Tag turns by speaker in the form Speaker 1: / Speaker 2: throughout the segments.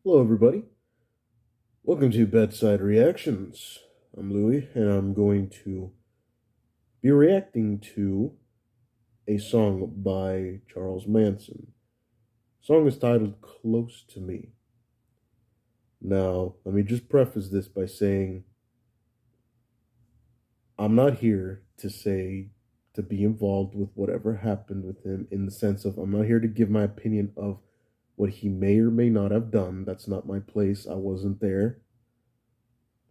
Speaker 1: Hello, everybody. Welcome to Bedside Reactions. I'm Louie, and I'm going to be reacting to a song by Charles Manson. The song is titled Close to Me. Now, let me just preface this by saying I'm not here to be involved with whatever happened with him in the sense of I'm not here to give my opinion of what he may or may not have done. That's not my place. I wasn't there.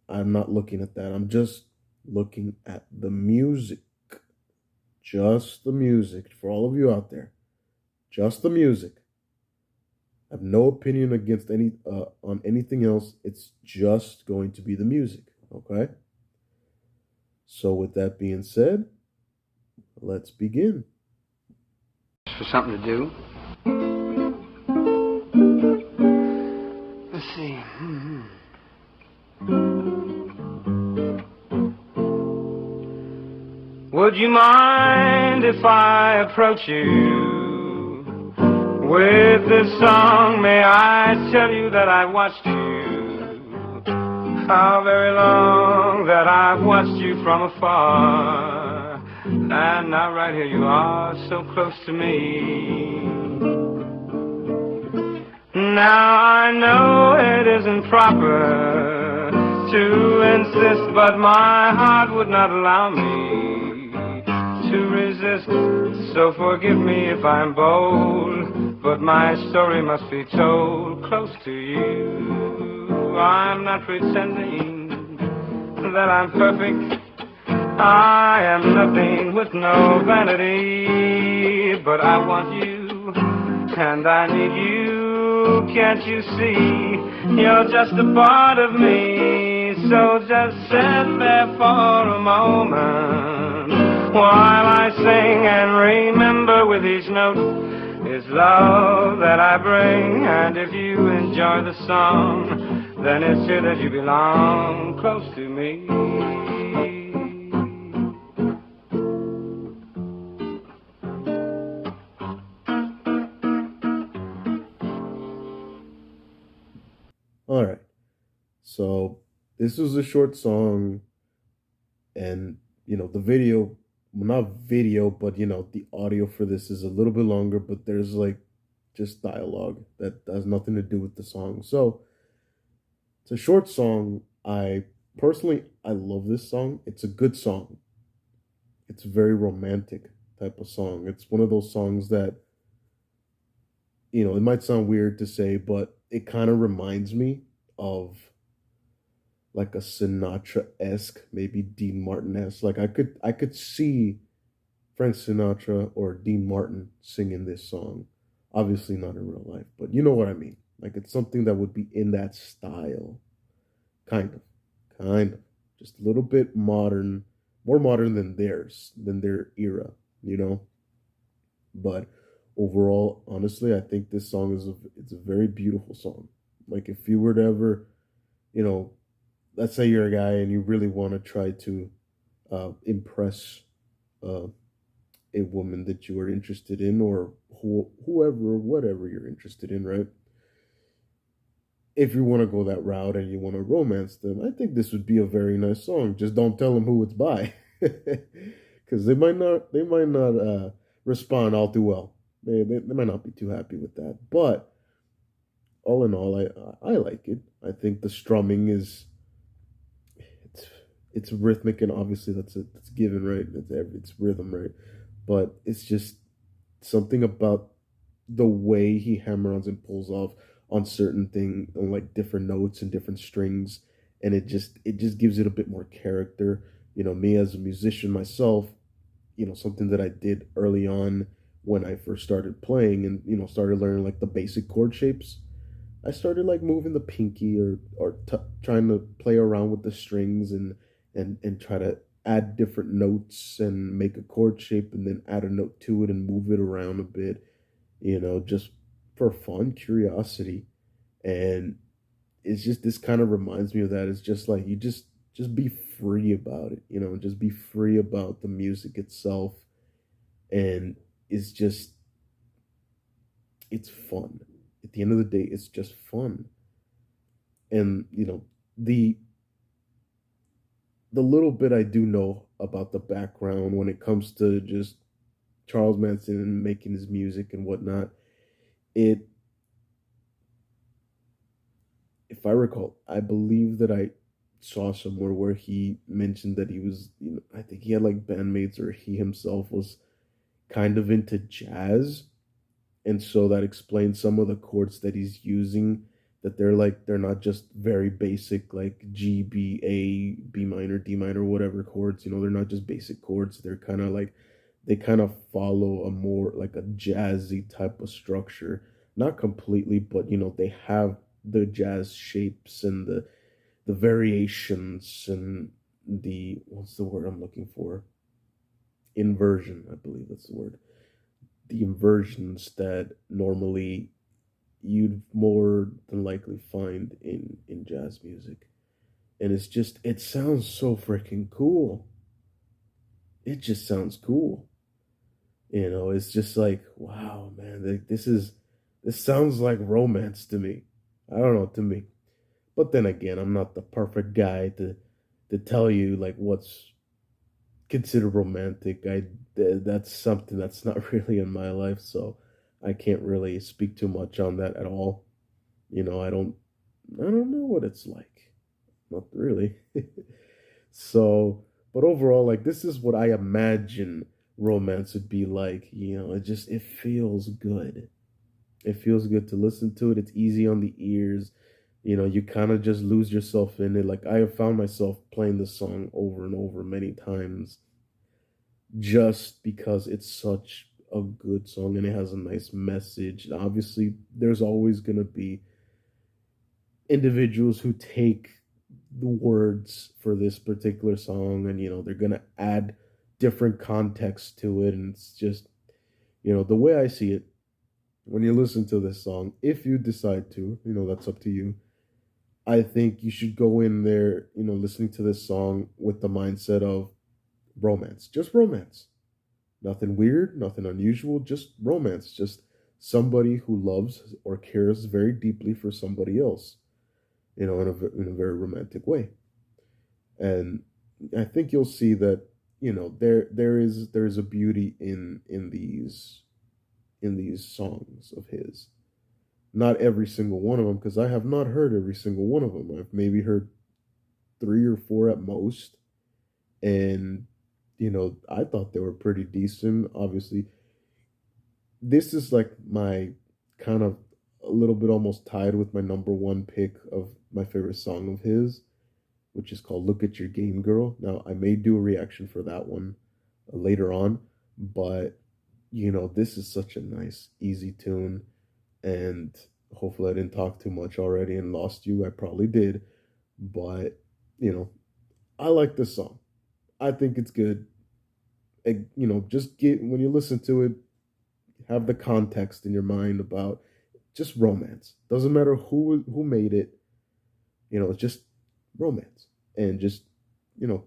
Speaker 1: I'm not looking at that. I'm just looking at the music. Just the music. For all of you out there, just the music. I have no opinion against any on anything else. It's just going to be the music. Okay? So with that being said, let's begin.
Speaker 2: For something to do. Let's see. Would you mind if I approach you with this song? May I tell you that I watched you? How very long that I've watched you from afar. And now right here you are, so close to me. Now I know it isn't proper to insist, but my heart would not allow me to resist. So forgive me if I'm bold, but my story must be told close to you. I'm not pretending that I'm perfect. I am nothing with no vanity, but I want you and I need you. Can't you see? You're just a part of me. So just sit there for a moment while I sing and remember with each note is love that I bring. And if you enjoy the song, then it's here that you belong, close to me.
Speaker 1: All right. So this was a short song, and the video, well, not video, but the audio for this is a little bit longer, but there's like just dialogue that has nothing to do with the song. So it's a short song. I love this song. It's a good song. It's a very romantic type of song. It's one of those songs that, it might sound weird to say, but it kind of reminds me of like a Sinatra-esque, maybe Dean Martin-esque. Like I could see Frank Sinatra or Dean Martin singing this song. Obviously not in real life, but you know what I mean. Like it's something that would be in that style. Kind of. Kind of. Just a little bit modern, more modern than their era, you know? But overall, honestly, I think this song it's a very beautiful song. Like if you were to ever, you know, let's say you're a guy and you really want to try to impress uh, a woman that you are interested in, or whoever, whatever you're interested in, right? If you want to go that route and you want to romance them, I think this would be a very nice song. Just don't tell them who it's by, because they might not respond all too well. They might not be too happy with that. But all in all, I like it. I think the strumming is it's it's rhythmic, and obviously that's given, right. It's rhythm, right. But it's just something about the way he hammers and pulls off on certain thing, on like different notes and different strings, and it just gives it a bit more character. Me as a musician myself, something that I did early on when I first started playing and started learning like the basic chord shapes. I started like moving the pinky, or trying to play around with the strings, and try to add different notes and make a chord shape and then add a note to it and move it around a bit, just for fun, curiosity. And it's just, this kind of reminds me of that. It's just like you just be free about it, just be free about the music itself. And it's just, it's fun. At the end of the day, it's just fun. And the little bit I do know about the background when it comes to just Charles Manson and making his music and whatnot, it if I recall, I believe that I saw somewhere where he mentioned that he was, I think he had like bandmates or he himself was kind of into jazz. And so that explains some of the chords that he's using, that they're not just very basic like G, B, A, B minor, D minor, whatever chords. They're not just basic chords. They're kind of like they kind of follow a more like a jazzy type of structure. Not completely, but they have the jazz shapes and the variations and the what's the word I'm looking for? Inversion, I believe that's the word. The inversions that normally you'd more than likely find in jazz music. And it sounds so freaking cool. It just sounds cool. It's just like, wow, man, this sounds like romance to me. I don't know, to me. But then again, I'm not the perfect guy to tell you like what's considered romantic. That's something that's not really in my life, so I can't really speak too much on that at all. I don't know what it's like. Not really. So, but overall, like this is what I imagine romance would be like. It feels good. It feels good to listen to it. It's easy on the ears. You kind of just lose yourself in it. Like I have found myself playing this song over and over many times just because it's such a good song and it has a nice message. Obviously, there's always going to be individuals who take the words for this particular song and they're going to add different context to it, and it's just the way I see it. When you listen to this song, if you decide to, that's up to you. I think you should go in there, listening to this song with the mindset of romance, just romance. Nothing weird, nothing unusual, just romance. Just somebody who loves or cares very deeply for somebody else, in a very romantic way. And I think you'll see that, there is a beauty in these songs of his. Not every single one of them, because I have not heard every single one of them. I've maybe heard three or four at most, and I thought they were pretty decent. Obviously, this is like my kind of a little bit almost tied with my number one pick of my favorite song of his, which is called Look at Your Game Girl. Now, I may do a reaction for that one later on, but this is such a nice, easy tune, and hopefully I didn't talk too much already and lost you. I probably did, but you know, I like this song. I think it's good. Just get when you listen to it, have the context in your mind about just romance. Doesn't matter who made it. It's just romance, and just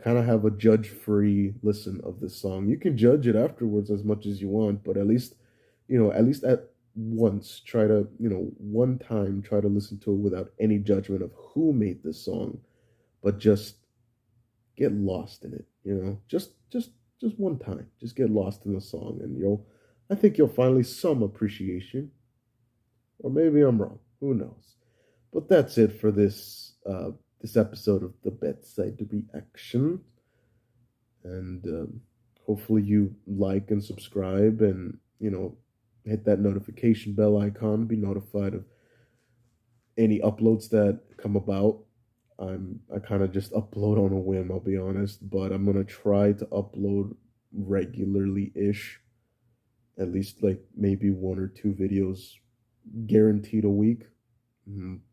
Speaker 1: kind of have a judge-free listen of this song. You can judge it afterwards as much as you want, but at least at once try to one time try to listen to it without any judgment of who made this song, but just get lost in it. Just one time, just get lost in the song, and I think you'll finally some appreciation. Or maybe I'm wrong. Who knows? But that's it for this episode of the Bedside Reaction. And hopefully you like and subscribe, and hit that notification bell icon. Be notified of any uploads that come about. I kind of just upload on a whim, I'll be honest, but I'm gonna try to upload regularly ish, at least like maybe one or two videos guaranteed a week.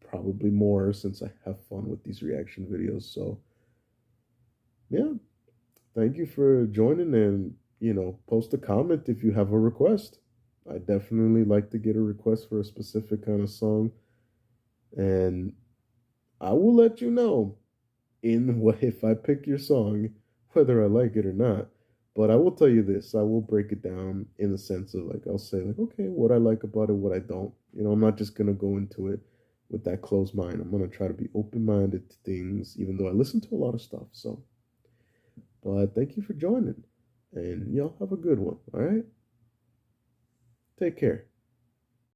Speaker 1: Probably more, since I have fun with these reaction videos. So yeah, thank you for joining, and post a comment if you have a request. I definitely like to get a request for a specific kind of song, and I will let you know in what if I pick your song, whether I like it or not. But I will tell you this, I will break it down in the sense of like I'll say like, okay, what I like about it, what I don't. I'm not just gonna go into it with that closed mind. I'm gonna try to be open minded to things, even though I listen to a lot of stuff. So, but thank you for joining, and y'all have a good one. All right, take care.